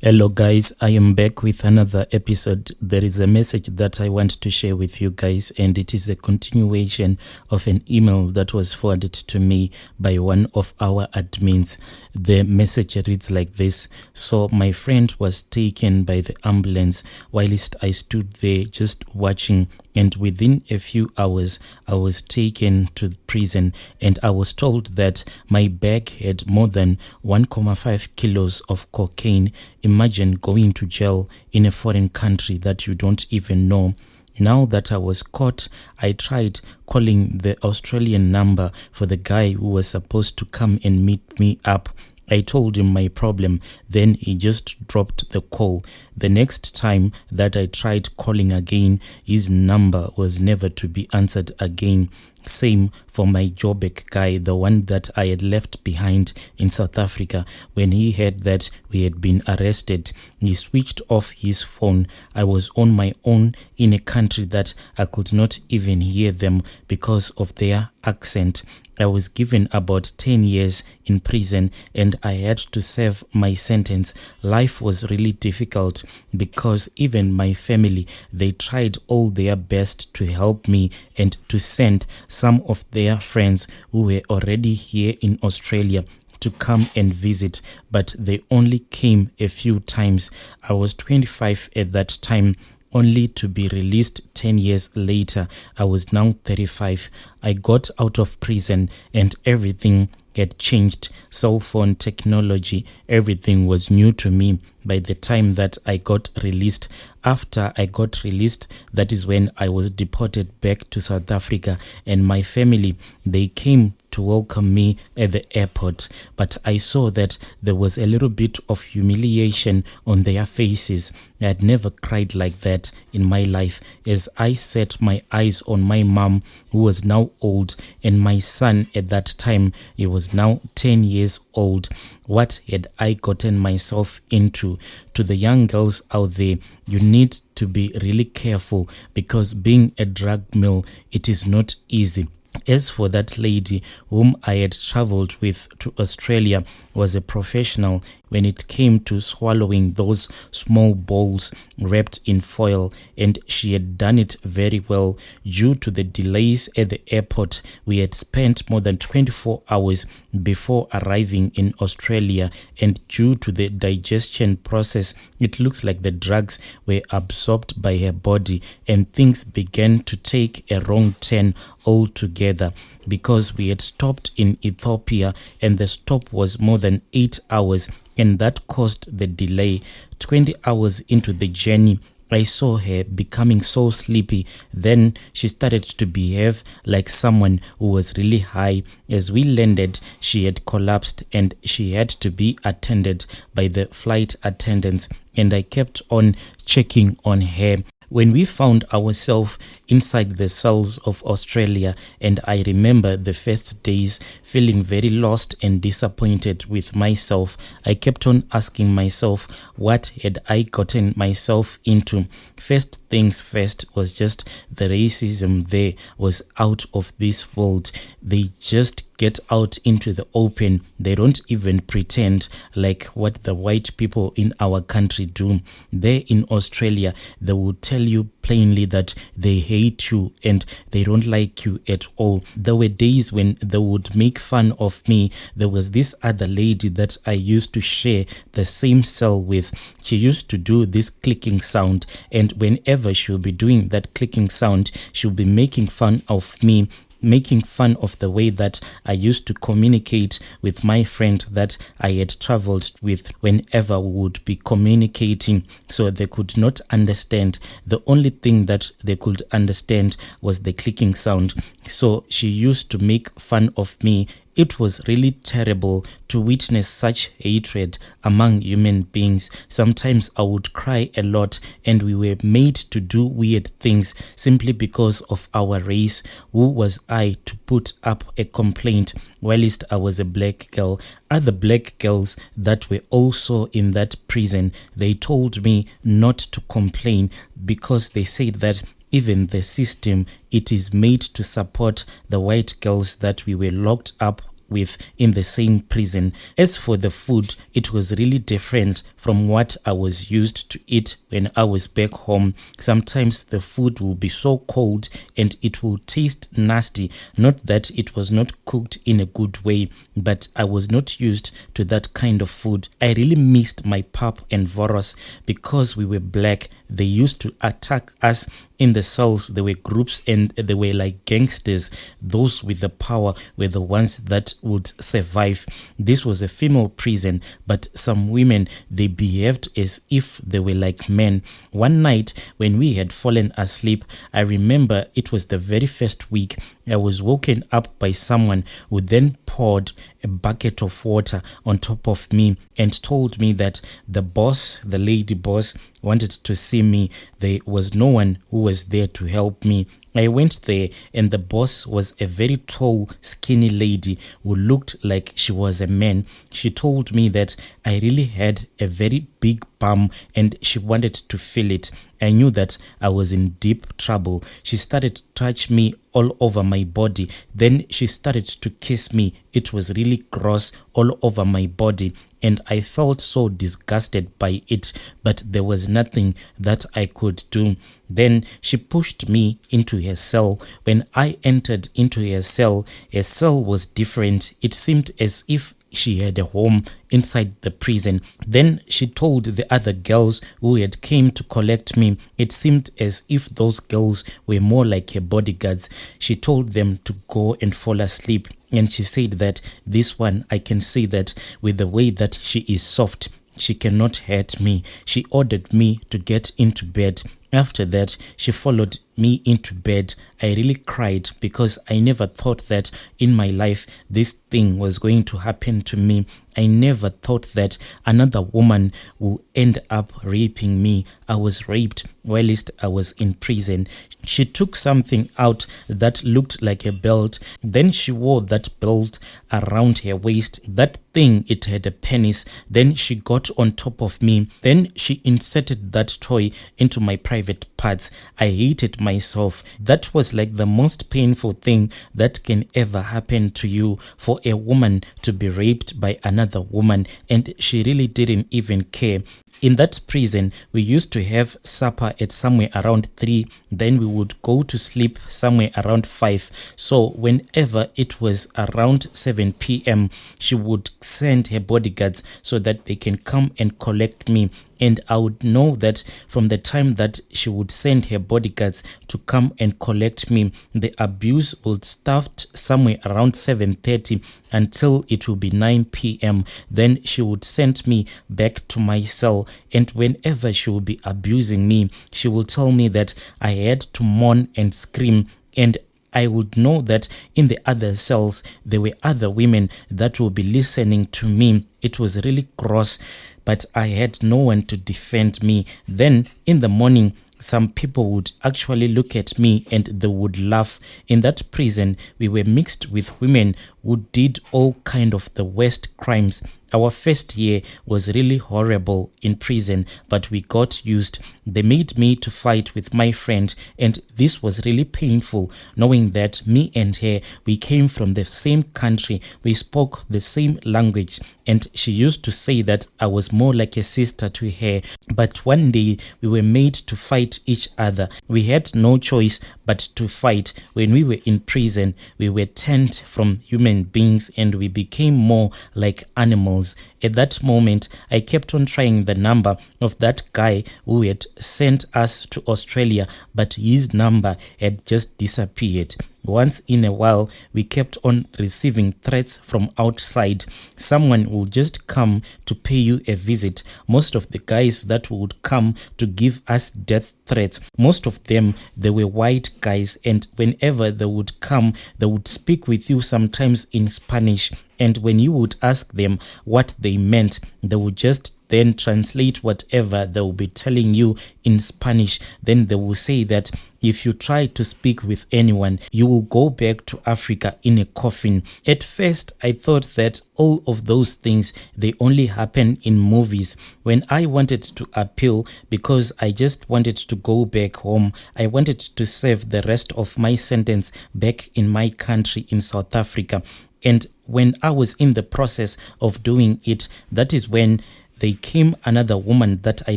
Hello guys, I am back with another episode. There is a message that I want to share with you guys, and it is a continuation of an email that was forwarded to me by one of our admins. The message reads like this. So my friend was taken by the ambulance whilst I stood there just watching, and within a few hours I was taken to the prison, and I was told that my bag had more than 1.5 kilos of cocaine. Imagine going to jail in a foreign country that you don't even know. Now that I was caught, I tried calling the Australian number for the guy who was supposed to come and meet me up. I told him my problem, then he just dropped the call. The next time that I tried calling again, his number was never to be answered again. Same for my Joburg guy, the one that I had left behind in South Africa. When he heard that we had been arrested, he switched off his phone. I was on my own in a country that I could not even hear them because of their accent. I was given about 10 years in prison and I had to serve my sentence. Life was really difficult because even my family, they tried all their best to help me and to send some of their friends who were already here in Australia to come and visit, but they only came a few times. I was 25 at that time, only to be released 10 years later. I was now 35. I got out of prison and everything had changed. Cell phone technology, everything was new to me by the time that I got released. After I got released, that is when I was deported back to South Africa, and my family, they came to welcome me at the airport, but I saw that there was a little bit of humiliation on their faces. I had never cried like that in my life as I set my eyes on my mom, who was now old, and my son at that time, he was now 10 years old. What had I gotten myself into? To the young girls out there, you need to be really careful because being a drug mule, it is not easy. As for that lady whom I had traveled with to Australia, was a professional when it came to swallowing those small balls wrapped in foil, and she had done it very well. Due to the delays at the airport, we had spent more than 24 hours before arriving in Australia, and due to the digestion process, it looks like the drugs were absorbed by her body, and things began to take a wrong turn altogether because we had stopped in Ethiopia and the stop was more than 8 hours, and that caused the delay. 20 hours into the journey, I saw her becoming so sleepy. Then she started to behave like someone who was really high. As we landed, she had collapsed and she had to be attended by the flight attendants, and I kept on checking on her. When we found ourselves inside the cells of Australia, and I remember the first days feeling very lost and disappointed with myself, I kept on asking myself, what had I gotten myself into? First things first was just the racism there was out of this world. They just get out into the open. They don't even pretend like what the white people in our country do. There in Australia, they will tell you plainly that they hate you and they don't like you at all. There were days when they would make fun of me. There was this other lady that I used to share the same cell with. She used to do this clicking sound, and whenever she'll be doing that clicking sound, she'll be making fun of me, making fun of the way that I used to communicate with my friend that I had traveled with whenever we would be communicating. So they could not understand. The only thing that they could understand was the clicking sound. So she used to make fun of me. It was really terrible to witness such hatred among human beings. Sometimes I would cry a lot, and we were made to do weird things simply because of our race. Who was I to put up a complaint whilst I was a black girl? Other black girls that were also in that prison, they told me not to complain because they said that even the system, it is made to support the white girls that we were locked up with in the same prison. As for the food, it was really different from what I was used to eat when I was back home. Sometimes the food will be so cold and it will taste nasty. Not that it was not cooked in a good way, but I was not used to that kind of food. I really missed my pap and Voros because we were black. They used to attack us in the cells. There were groups and they were like gangsters. Those with the power were the ones that would survive. This was a female prison, but some women, they behaved as if they were like men. One night when we had fallen asleep, I remember it was the very first week, I was woken up by someone who then poured a bucket of water on top of me and told me that the boss, the lady boss, wanted to see me. There was no one who was there to help me. I went there and the boss was a very tall, skinny lady who looked like she was a man. She told me that I really had a very big bum and she wanted to feel it. I knew that I was in deep trouble. She started to touch me all over my body. Then she started to kiss me. It was really gross all over my body. And I felt so disgusted by it, but there was nothing that I could do. Then she pushed me into her cell. When I entered into her cell was different. It seemed as if she had a home inside the prison. Then she told the other girls who had came to collect me. It seemed as if those girls were more like her bodyguards. She told them to go and fall asleep. And she said that this one, I can see that with the way that she is soft, she cannot hurt me. She ordered me to get into bed. After that, she followed me into bed. I really cried because I never thought that in my life this thing was going to happen to me. I never thought that another woman will end up raping me. I was raped whilst I was in prison. She took something out that looked like a belt. Then she wore that belt around her waist. That thing, it had a penis. Then she got on top of me. Then she inserted that toy into my private parts. I hated myself. That was like the most painful thing that can ever happen to you, for a woman to be raped by another woman, and she really didn't even care. In that prison, we used to have supper at somewhere around 3. Then we would go to sleep somewhere around 5. So whenever it was around 7 p.m., she would send her bodyguards so that they can come and collect me. And I would know that from the time that she would send her bodyguards to come and collect me, the abuse would start somewhere around 7:30 until it will be 9 p.m. Then she would send me back to my cell. And whenever she would be abusing me, she will tell me that I had to moan and scream. And I would know that in the other cells, there were other women that would be listening to me. It was really gross, but I had no one to defend me. Then in the morning, some people would actually look at me and they would laugh. In that prison, we were mixed with women who did all kind of the worst crimes. Our first year was really horrible in prison, but we got used. They made me to fight with my friend, and this was really painful, knowing that me and her, we came from the same country, we spoke the same language, and she used to say that I was more like a sister to her. But one day, we were made to fight each other. We had no choice but to fight. When we were in prison, we were turned from human beings and we became more like animals. At that moment, I kept on trying the number of that guy who had sent us to Australia, but his number had just disappeared. Once in a while, we kept on receiving threats from outside. Someone will just come to pay you a visit. Most of the guys that would come to give us death threats, most of them, they were white guys, and whenever they would come, they would speak with you sometimes in Spanish. And when you would ask them what they meant, they would just then translate whatever they will be telling you in Spanish. Then they will say that if you try to speak with anyone, you will go back to Africa in a coffin. At first, I thought that all of those things, they only happen in movies. When I wanted to appeal, because I just wanted to go back home, I wanted to serve the rest of my sentence back in my country in South Africa, And when I was in the process of doing it, that is when there came another woman that I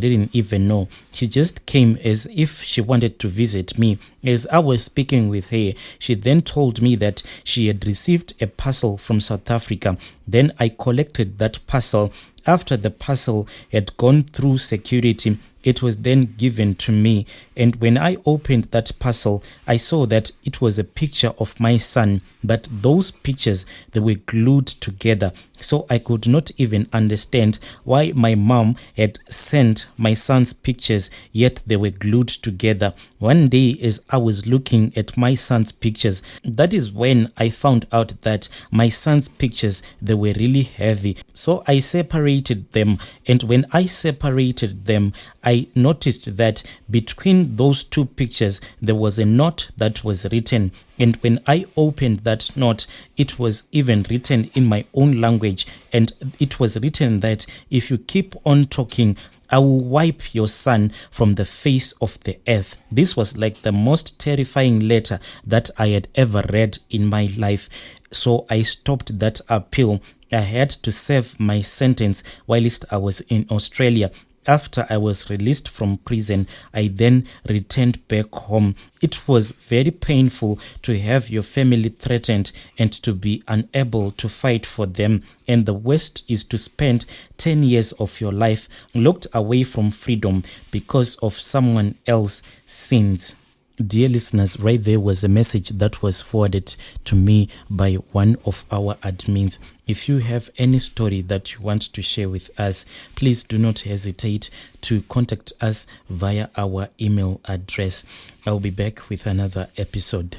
didn't even know. She just came as if she wanted to visit me. As I was speaking with her, she then told me that she had received a parcel from South Africa. Then I collected that parcel. After the parcel had gone through security, it was then given to me. And when I opened that parcel, I saw that it was a picture of my son, but those pictures, they were glued together. So I could not even understand why my mom had sent my son's pictures, yet they were glued together. One day, as I was looking at my son's pictures, that is when I found out that my son's pictures, they were really heavy. So I separated them, and when I separated them, I noticed that between those two pictures, there was a note that was written. And when I opened that note, it was even written in my own language. And it was written that if you keep on talking, I will wipe your son from the face of the earth. This was like the most terrifying letter that I had ever read in my life. So I stopped that appeal. I had to serve my sentence whilst I was in Australia. After I was released from prison, I then returned back home. It was very painful to have your family threatened and to be unable to fight for them. And the worst is to spend 10 years of your life locked away from freedom because of someone else's sins. Dear listeners, right there was a message that was forwarded to me by one of our admins. If you have any story that you want to share with us, please do not hesitate to contact us via our email address. I'll be back with another episode.